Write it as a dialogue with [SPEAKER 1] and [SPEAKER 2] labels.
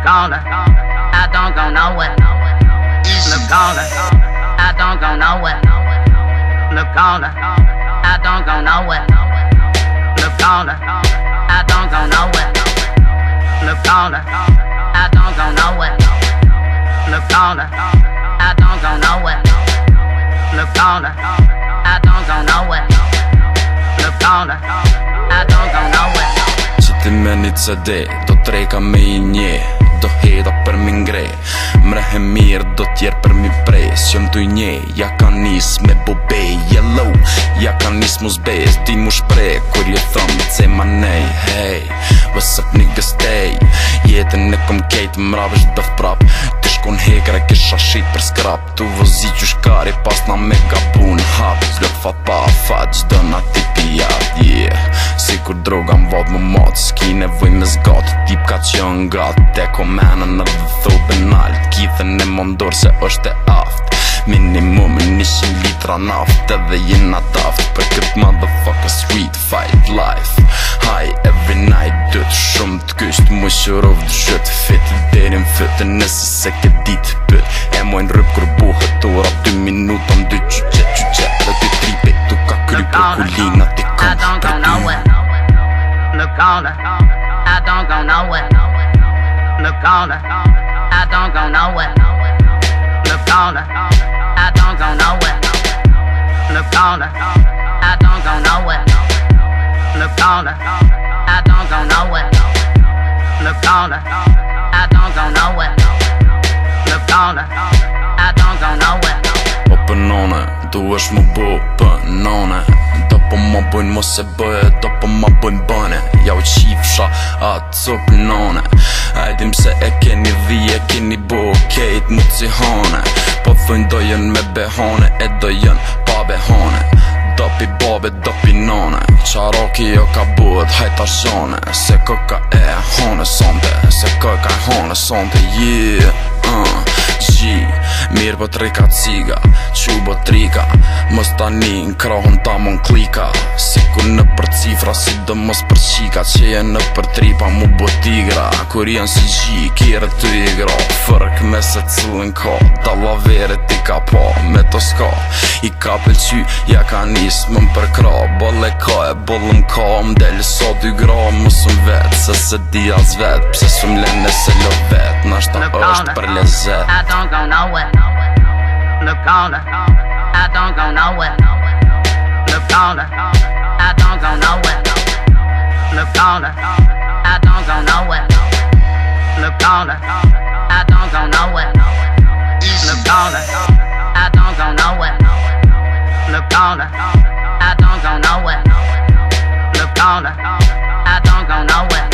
[SPEAKER 1] Look on her, I don't go nowhere. Look on her, I don't go nowhere. Look on her, I don't go nowhere. Look on her, I don't go nowhere. Look on her, I don't go nowhere. Look on her, I don't go nowhere. Look on her, I don't go nowhere. Look on her, I don't go nowhere.
[SPEAKER 2] Që ti me një CD, do treka me I nje, do heta për mi ngre. Mrehe mirë, do tjerë për mi pres. Që më tu I nje, ja ka nis me bobej. Yellow, ja ka nis mu zbez. Din mu shprej, kur je thëmë ce ma nej. Hey, what's up niggas stay. Jetën e kom kejtë, mravesh bëth prap. Ti shkon hekre, kisha shit për skrap. Tu vozi që shkari, pas na me gabun hap. Zlok fat pa fat, gjdo na ti pijat, yeah. Si kur droga m'vad më mat, s'ki nevoj me zgat. Tip ka qën gat, te komenën në dhe thobën alt. Kithën e mondor se është e aft. Minimum 100 litra naft, edhe jena taft. Për këtë motherfucker street fight life. High every night, dët shumë t'kysht. Mu shurov t'shët fit, derin fëtë nëse se ke dit pët. E mojnë rëp kur buhet ora 2 minuta m'dy qyqet. Dhe ty tripe tu ka kry për kulina ti
[SPEAKER 1] I don't go nowhere. Look on her, I don't go nowhere. Look on her, I don't go nowhere. Look on her, I don't go nowhere. Look on her, I don't go nowhere. Look on her, I don't go nowhere. Look on her, I don't go nowhere. Look on her, I don't go nowhere.
[SPEAKER 2] O pënone, du është më bu pënone. Do po më bujnë mos e bëje, do po më bujnë bëne. Ja u qifsha atë cop none. Ajdim se e keni dhije, keni bu kejt mu cihane. Po thujnë dojën me behane, e dojën pa behane. Dopi babe, dopi nane. Qaroki jo ka buhet hajta zhane. Se këka e hane sonte, se këka e hane sonte, yeah. G, mirë po trika ciga, qubo trika. Mos tani n'krohën ta mon klika. Si ku në për cifra, si do mos për qika. Që je në për tripa mu bo tigra. Kur janë si G, kire të igra. Fërk me se cilën ka, dalla vere ti ka pa, me to s'ka. I ka pëlqy, ja ka nis më për kra. Bolle ka e bollëm ka, m'deli sa 2 gra. Musëm vet, se di as vet. Pse s'um lene se lo vet, nashta është për lezet.
[SPEAKER 1] I don't go nowhere. Look on her, I don't go nowhere. Look on her, I don't go nowhere. Look on her, I don't go nowhere. Look on her, I don't go nowhere. Look on her, I don't go nowhere. Look on her, I don't go nowhere. Look on her, I don't go nowhere.